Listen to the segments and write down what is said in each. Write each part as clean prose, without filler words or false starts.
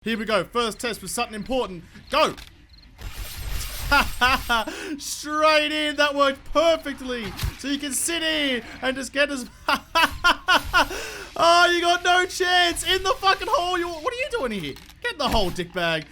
Here we go. First test with something important. Go! Straight in. That worked perfectly. So you can sit in and just get as... Oh, you got no chance. In the fucking hole. What are you doing here? Get in the hole, dickbag.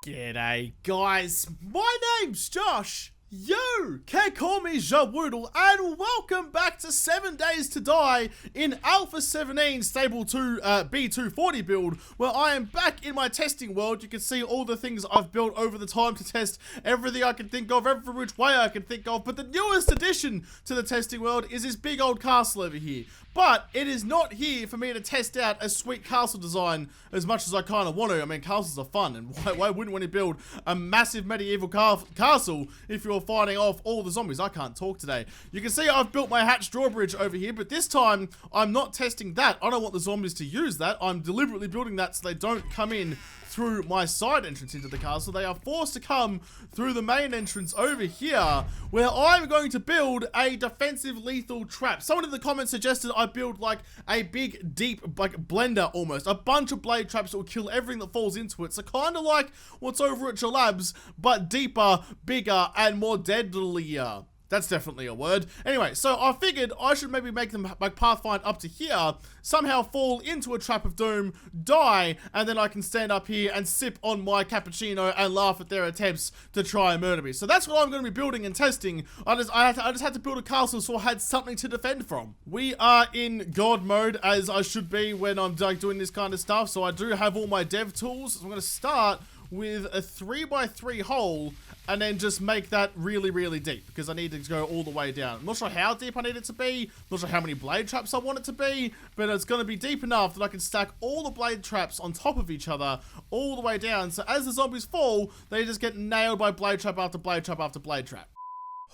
G'day, guys. My name's Josh. You can call me Jawoodle, and welcome back to 7 Days to Die in Alpha 17 Stable 2 B240 build, where I am back in my testing world. You can see all the things I've built over the time to test everything I can think of, every which way I can think of, but the newest addition to the testing world is this big old castle over here. But it is not here for me to test out a sweet castle design as much as I kind of want to. I mean, castles are fun, and why wouldn't want to build a massive medieval castle if you're fighting off all the zombies? I can't talk today. You can see I've built my hatch drawbridge over here, but this time I'm not testing that. I don't want the zombies to use that. I'm deliberately building that so they don't come in through my side entrance into the castle. They are forced to come through the main entrance over here, where I'm going to build a defensive lethal trap. Someone in the comments suggested I build like a big, deep, like blender almost. A bunch of blade traps that will kill everything that falls into it. So kind of like what's over at Jalab's, but deeper, bigger, and more deadlier. That's definitely a word. Anyway, so I figured I should maybe make them like pathfind up to here, somehow fall into a trap of doom, die, and then I can stand up here and sip on my cappuccino and laugh at their attempts to try and murder me. So that's what I'm going to be building and testing. I just had to build a castle so I had something to defend from. We are in God mode, as I should be when I'm like doing this kind of stuff. So I do have all my dev tools. So I'm going to start with a 3x3 hole and then just make that really, really deep because I need to go all the way down. I'm not sure how deep I need it to be, not sure how many blade traps I want it to be, but it's going to be deep enough that I can stack all the blade traps on top of each other all the way down. So as the zombies fall, they just get nailed by blade trap after blade trap after blade trap.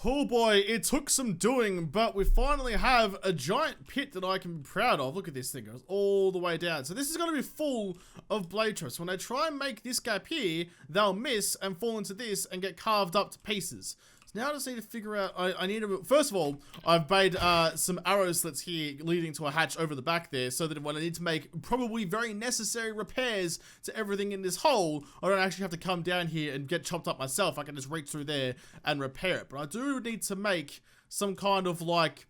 Oh boy, it took some doing, but we finally have a giant pit that I can be proud of. Look at this thing, it goes all the way down. So this is going to be full of blade traps. When I try and make this gap here, they'll miss and fall into this and get carved up to pieces. So now I just need to figure out, I need to, first of all, I've made some arrow slits here leading to a hatch over the back there, so that when I need to make probably very necessary repairs to everything in this hole, I don't actually have to come down here and get chopped up myself. I can just reach through there and repair it. But I do need to make some kind of like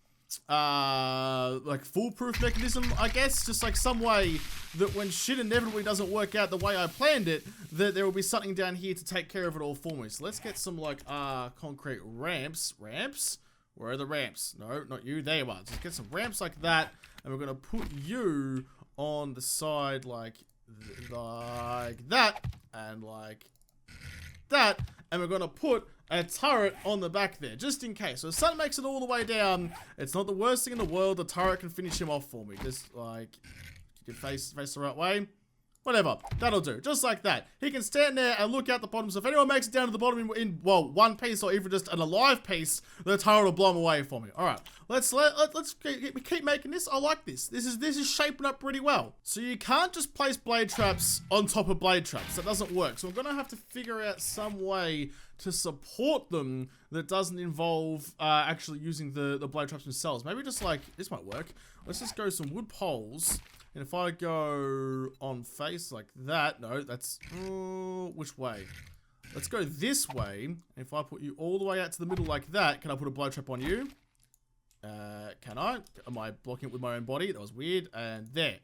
foolproof mechanism, I guess, just like some way that when shit inevitably doesn't work out the way I planned it, that there will be something down here to take care of it all for me. So let's get some like concrete ramps. Where are the ramps? No, not you. There you are. Just get some ramps like that, and we're gonna put you on the side like that and like that, and we're gonna put a turret on the back there, just in case. So if Sun makes it all the way down, it's not the worst thing in the world. The turret can finish him off for me. Just like, you face the right way. Whatever, that'll do, just like that. He can stand there and look out the bottom, so if anyone makes it down to the bottom in well, one piece or even just an alive piece, the turret will blow him away for me. Alright, let's keep making this. I like this. This is shaping up pretty well. So you can't just place blade traps on top of blade traps. That doesn't work. So I'm gonna have to figure out some way to support them that doesn't involve actually using the blade traps themselves. Maybe just like, this might work. Let's just go some wood poles. And if I go on face like that, no, that's, which way? Let's go this way. And if I put you all the way out to the middle like that, can I put a blow trap on you? Can I? Am I blocking it with my own body? That was weird. And there.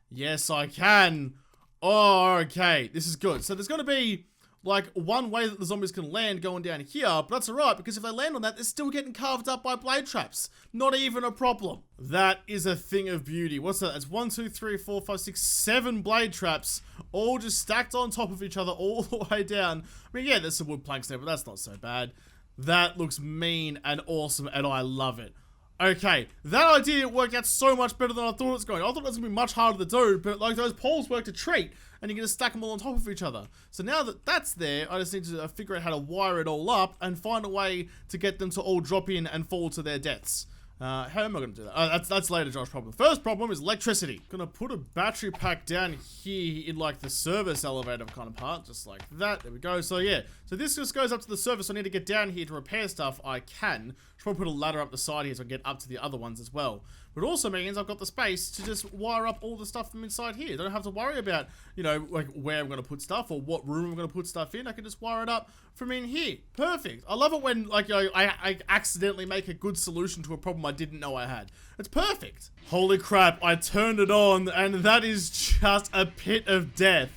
Yes, I can. Oh, okay. This is good. So there's going to be like one way that the zombies can land going down here, but that's alright, because if they land on that, they're still getting carved up by blade traps. Not even a problem. That is a thing of beauty. What's that? It's 1, 2, 3, 4, 5, 6, 7 blade traps, all just stacked on top of each other all the way down. I mean, yeah, there's some wood planks there, but that's not so bad. That looks mean and awesome, and I love it. Okay, that idea worked out so much better than I thought it was going. I thought it was going to be much harder to do, but like those poles worked a treat, and you can just stack them all on top of each other. So now that that's there, I just need to figure out how to wire it all up and find a way to get them to all drop in and fall to their deaths. How am I going to do that? That's later, Josh. Problem. First problem is electricity. Gonna put a battery pack down here in like the service elevator kind of part, just like that. There we go. So yeah, so this just goes up to the service. I need to get down here to repair stuff. I can. Should probably put a ladder up the side here so I can get up to the other ones as well. but it also means I've got the space to just wire up all the stuff from inside here. I don't have to worry about, you know, like where I'm going to put stuff or what room I'm going to put stuff in. I can just wire it up from in here. Perfect. I love it when, like, you know, I accidentally make a good solution to a problem I didn't know I had. It's perfect. Holy crap, I turned it on and that is just a pit of death.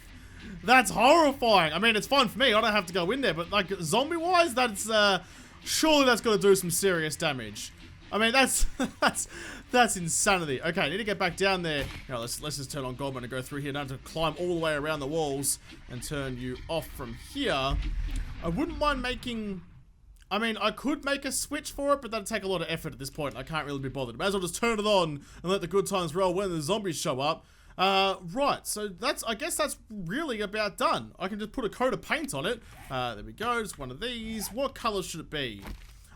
That's horrifying. I mean, it's fun for me. I don't have to go in there, but like zombie-wise, that's surely that's got to do some serious damage. I mean, that's insanity. Okay, I need to get back down there. You know, let's just turn on Goldman and go through here. Now to climb all the way around the walls and turn you off from here. I wouldn't mind making. I mean, I could make a switch for it, but that'd take a lot of effort at this point. I can't really be bothered. Might as well just turn it on and let the good times roll when the zombies show up. Right, so I guess that's really about done. I can just put a coat of paint on it. There we go, just one of these. What color should it be?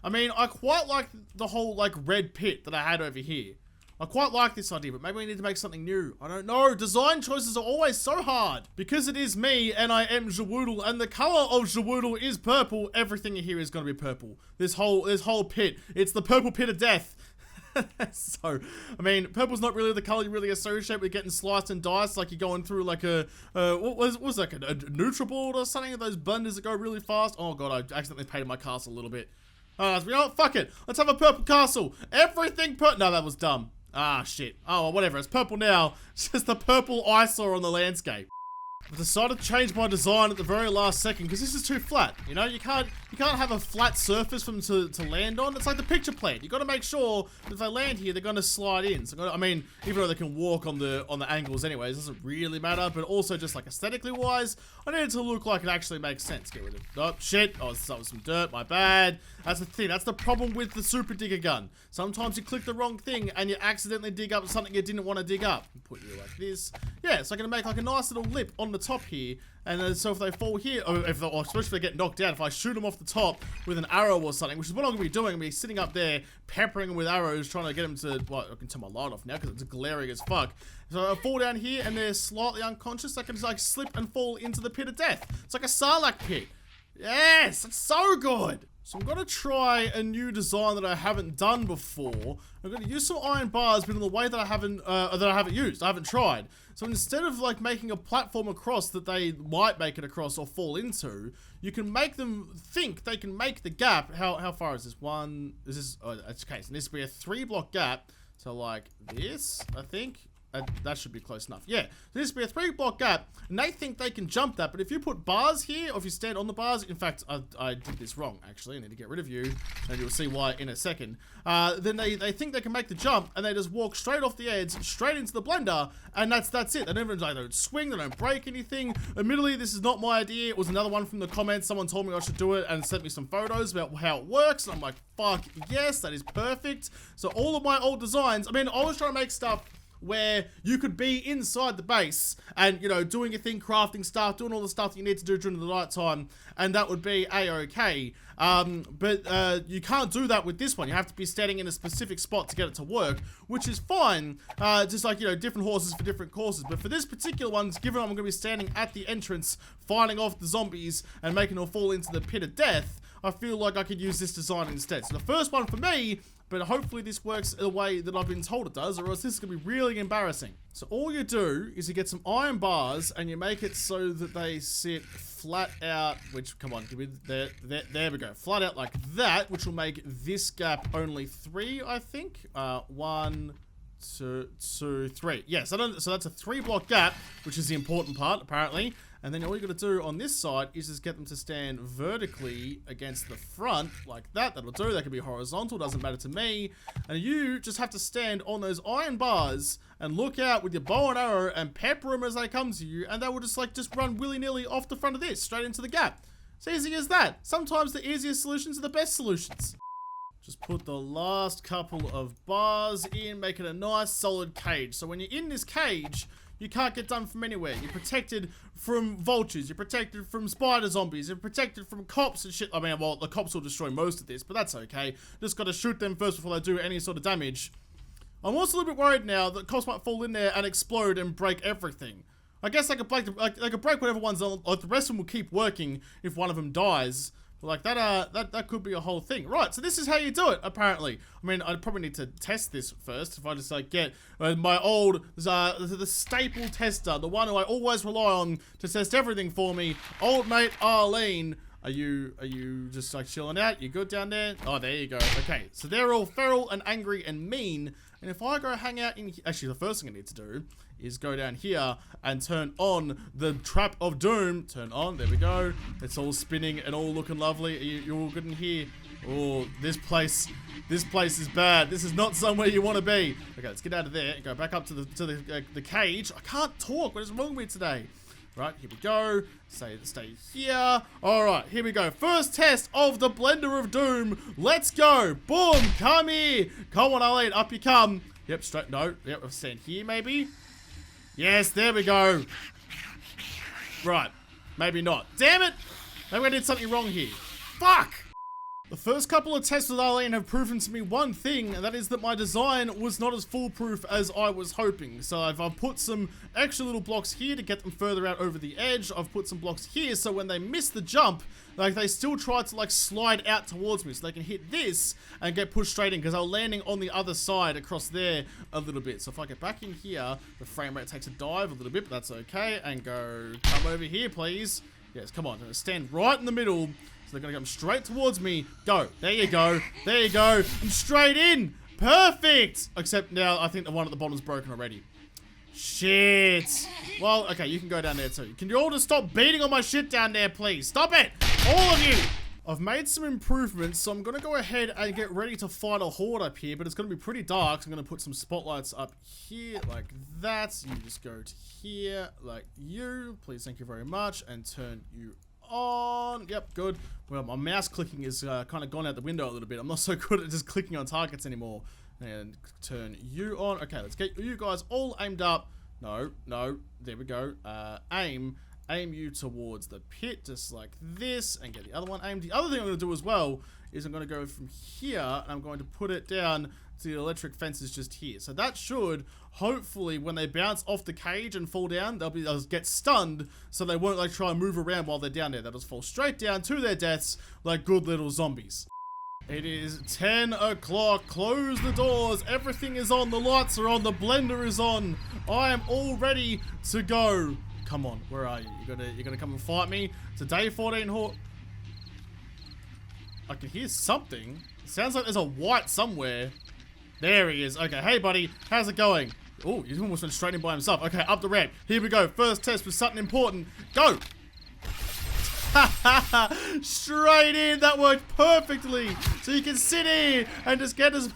I mean, I quite like the whole, like, red pit that I had over here. I quite like this idea, but maybe we need to make something new. I don't know. Design choices are always so hard. Because it is me, and I am Jawoodle, and the color of Jawoodle is purple, everything in here is going to be purple. This whole pit. It's the purple pit of death. So, I mean, purple's not really the color you really associate with getting sliced and diced, like you're going through like a, what was like a Nutriboard or something, those blenders that go really fast. Oh god, I accidentally painted my castle a little bit. You know what, fuck it, let's have a purple castle. Everything no, that was dumb. Ah, shit. Oh, well, whatever, it's purple now. It's just the purple eyesore on the landscape. I decided to change my design at the very last second because this is too flat. You know, you can't have a flat surface for them to land on. It's like the picture plane. You got to make sure that if they land here, they're going to slide in. So I mean, even though they can walk on the angles anyways, it doesn't really matter. But also just like aesthetically wise, I need it to look like it actually makes sense. Get rid of oh shit. Oh, that was some dirt. My bad. That's the thing. That's the problem with the super digger gun. Sometimes you click the wrong thing and you accidentally dig up something you didn't want to dig up. Put you like this. Yeah, so I'm gonna make like a nice little lip on the top here, and then so if they fall here, or especially if they get knocked down, if I shoot them off the top with an arrow or something, which is what I'm gonna be doing, I'm gonna be sitting up there peppering them with arrows, trying to get them to. Well, I can turn my light off now because it's glaring as fuck. So I fall down here and they're slightly unconscious. I can just like slip and fall into the pit of death. It's like a Sarlacc pit. Yes, it's so good. So I'm gonna try a new design that I haven't done before. I'm gonna use some iron bars, but in the way that I haven't used. I haven't tried. So instead of like making a platform across that they might make it across or fall into, you can make them think they can make the gap. How far is this? One? Is this? Oh, okay. So this will be a 3-block gap. So like this, I think. That should be close enough. Yeah, this will be a 3-block gap, and they think they can jump that, but if you put bars here, or if you stand on the bars, in fact, I did this wrong, actually. I need to get rid of you, and you'll see why in a second. Then they think they can make the jump, and they just walk straight off the edge, straight into the blender, and that's it. They don't swing, they don't break anything. Admittedly, this is not my idea. It was another one from the comments. Someone told me I should do it, and sent me some photos about how it works, and I'm like, fuck, yes, that is perfect. So all of my old designs, I mean, I was trying to make stuff where you could be inside the base and, you know, doing your thing, crafting stuff, doing all the stuff that you need to do during the night time, and that would be a-okay. But you can't do that with this one. You have to be standing in a specific spot to get it to work, which is fine. Just like, you know, different horses for different courses. But for this particular one, given I'm going to be standing at the entrance, fighting off the zombies and making them fall into the pit of death, I feel like I could use this design instead. So the first one for me, but hopefully this works the way that I've been told it does, or else this is going to be really embarrassing. So all you do is you get some iron bars and you make it so that they sit flat out, which, come on, give me, there we go. Flat out like that, which will make this gap only 3, I think. 1, 2, 3. Yes, so that's a 3-block gap, which is the important part, apparently. And then all you got to do on this side is just get them to stand vertically against the front, like that. That'll do. That can be horizontal, doesn't matter to me. And you just have to stand on those iron bars and look out with your bow and arrow and pepper them as they come to you, and they will just run willy-nilly off the front of this, straight into the gap. It's easy as that. Sometimes the easiest solutions are the best solutions. Just put the last couple of bars in, make it a nice solid cage. So when you're in this cage, you can't get done from anywhere. You're protected from vultures. You're protected from spider zombies. You're protected from cops and shit. I mean, well, the cops will destroy most of this, but that's okay. Just got to shoot them first before they do any sort of damage. I'm also a little bit worried now that cops might fall in there and explode and break everything. I guess they could break, they could break whatever one's on. Like, the rest of them will keep working if one of them dies. Like that could be a whole thing. Right, so this is how you do it, apparently. I mean, I'd probably need to test this first. If I just like get my old, the staple tester, the one who I always rely on to test everything for me, old mate Arlene. Are you just like chilling out? You good down there? Oh, there you go. Okay, so they're all feral and angry and mean. And if I go hang out in, actually the first thing I need to do is go down here and turn on the trap of doom. Turn on, there we go. It's all spinning and all looking lovely. You're all good in here. Oh, this place is bad. This is not somewhere you want to be. Okay, let's get out of there and go back up to the cage. I can't talk. What is wrong with me today? Right, here we go. Stay here. All right, here we go. First test of the blender of doom. Let's go. Boom, come here. Come on, Arlene, up you come. Yep, straight, no. Yep, I'll stand here maybe. Yes, there we go. Right, maybe not. Damn it. Maybe I did something wrong here. Fuck. The first couple of tests with Arlene have proven to me one thing, and that is that my design was not as foolproof as I was hoping. So I've put some extra little blocks here to get them further out over the edge. I've put some blocks here so when they miss the jump, like they still try to like slide out towards me so they can hit this and get pushed straight in because they're landing on the other side across there a little bit. So if I get back in here, the frame rate takes a dive a little bit, but that's okay. And go, come over here, please. Yes, come on. I'm gonna stand right in the middle. So they're gonna come straight towards me. Go. There you go. There you go. And straight in. Perfect. Except now I think the one at the bottom's broken already. Shit. Well, okay, you can go down there too. Can you all just stop beating on my shit down there, please? Stop it. All of you. I've made some improvements, so I'm going to go ahead and get ready to fight a horde up here, but it's going to be pretty dark, so I'm going to put some spotlights up here, like that. So you just go to here, like you. Please, thank you very much, and turn you on. Yep, good. Well, my mouse clicking is kind of gone out the window a little bit. I'm not so good at just clicking on targets anymore. And turn you on. Okay, let's get you guys all aimed up. No, there we go. Aim you towards the pit, just like this, and get the other one aimed. The other thing I'm going to do as well is I'm going to go from here, and I'm going to put it down to the electric fences just here. So that should, hopefully, when they bounce off the cage and fall down, they'll get stunned, so they won't like try and move around while they're down there. They'll just fall straight down to their deaths like good little zombies. It is 10 o'clock. Close the doors. Everything is on. The lights are on. The blender is on. I am all ready to go. Come on, where are you? You're gonna come and fight me? It's a day 14 horde. I can hear something. It sounds like there's a white somewhere. There he is. Okay, hey buddy, how's it going? Oh, he almost went straight in by himself. Okay, up the ramp. Here we go. First test with something important. Go! Straight in. That worked perfectly. So you can sit here and just get as...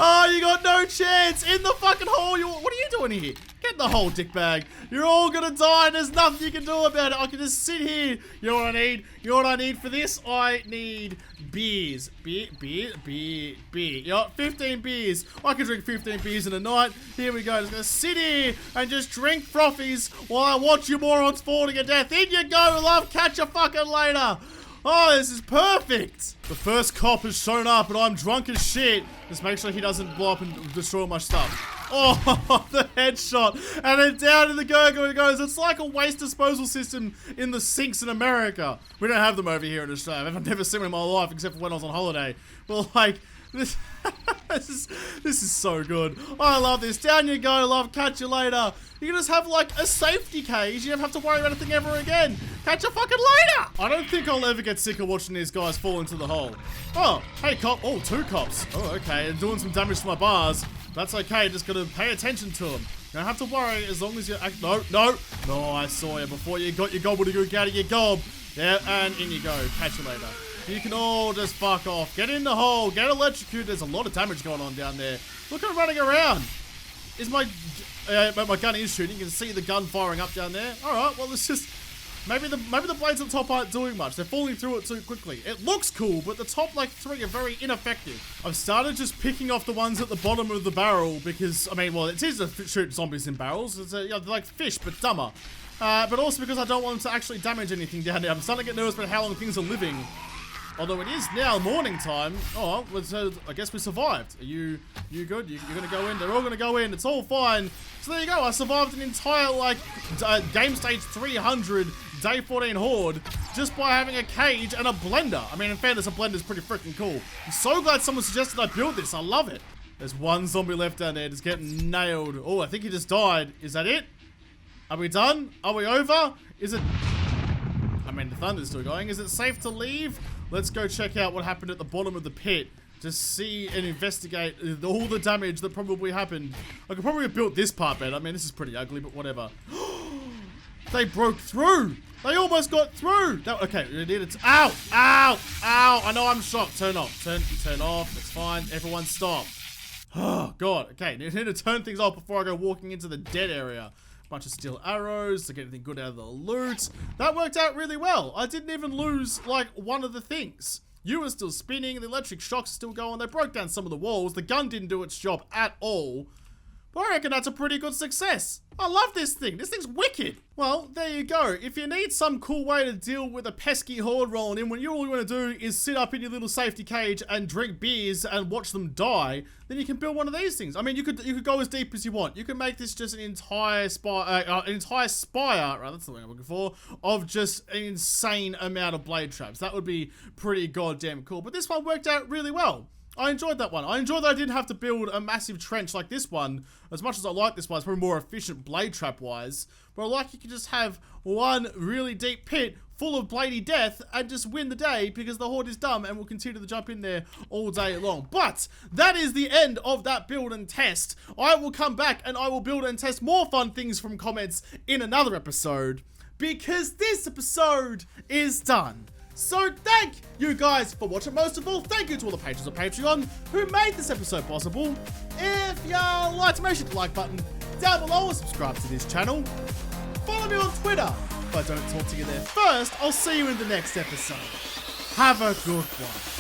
Oh, you got no chance. In the fucking hole. What are you doing here? Get in the hole, dickbag. You're all gonna die and there's nothing you can do about it. I can just sit here. You know what I need? You know what I need for this? I need beers. Beer. You know, 15 beers. I can drink 15 beers in a night. Here we go. Just gonna sit here and just drink frothies while I watch you morons fall to your death. In you go, love. Catch you fucking later. Oh, this is perfect. The first cop has shown up and I'm drunk as shit. Just make sure he doesn't blow up and destroy my stuff. Oh, the headshot. And then down in the gurgle it goes. It's like a waste disposal system in the sinks in America. We don't have them over here in Australia. I've never seen one in my life except for when I was on holiday. But like, this is so good. I love this. Down you go, love. Catch you later. You can just have like a safety cage. You don't have to worry about anything ever again. Catch you fucking later. I don't think I'll ever get sick of watching these guys fall into the hole. Oh, hey cop. Oh, 2 cops. Oh, okay. And doing some damage to my bars. That's okay. Just gotta pay attention to them. You don't have to worry as long as you act. No. I saw you before you got your gobbledygook out of your gob. Yeah, and in you go. Catch you later. You can all just fuck off. Get in the hole. Get electrocuted. There's a lot of damage going on down there. Look at him running around. Is my gun is shooting. You can see the gun firing up down there. All right. Well, it's just maybe the blades at the top aren't doing much. They're falling through it too quickly. It looks cool, but the top like 3 are very ineffective. I've started just picking off the ones at the bottom of the barrel because I mean, well, it's easy to shoot zombies in barrels. It's they're like fish, but dumber. But also because I don't want them to actually damage anything down there. I'm starting to get nervous about how long things are living. Although it is now morning time. Oh, so I guess we survived. Are you good? You're gonna go in? They're all gonna go in. It's all fine. So there you go. I survived an entire, like, game stage 300 day 14 horde just by having a cage and a blender. I mean, in fairness, a blender's pretty freaking cool. I'm so glad someone suggested I build this. I love it. There's one zombie left down there just getting nailed. Oh, I think he just died. Is that it? Are we done? Are we over? Is it... I mean, the thunder's still going. Is it safe to leave? Let's go check out what happened at the bottom of the pit to see and investigate all the damage that probably happened. I could probably have built this part better. I mean, this is pretty ugly, but whatever. They broke through. They almost got through. That, okay, we need it. Ow! Ow! Ow! I know I'm shocked. Turn off. Turn off. It's fine. Everyone stop. Oh, God. Okay, need to turn things off before I go walking into the dead area. Bunch of steel arrows to get anything good out of the loot. That worked out really well. I didn't even lose, like, one of the things. You were still spinning. The electric shocks are still going. They broke down some of the walls. The gun didn't do its job at all. But I reckon that's a pretty good success. I love this thing. This thing's wicked. Well, there you go. If you need some cool way to deal with a pesky horde rolling in when all you want to do is sit up in your little safety cage and drink beers and watch them die, then you can build one of these things. I mean, you could go as deep as you want. You can make this just an entire spire, right, that's the word I'm looking for, of just an insane amount of blade traps. That would be pretty goddamn cool. But this one worked out really well. I enjoyed that one. I enjoyed that I didn't have to build a massive trench like this one. As much as I like this one, it's probably more efficient blade trap wise. But I like you can just have one really deep pit full of bladey death and just win the day because the horde is dumb and will continue to jump in there all day long. But that is the end of that build and test. I will come back and I will build and test more fun things from comments in another episode because this episode is done. So thank you guys for watching. Most of all, thank you to all the patrons of Patreon who made this episode possible. If you liked, make sure to hit the like button down below or subscribe to this channel. Follow me on Twitter if I don't talk to you there first. I'll see you in the next episode. Have a good one.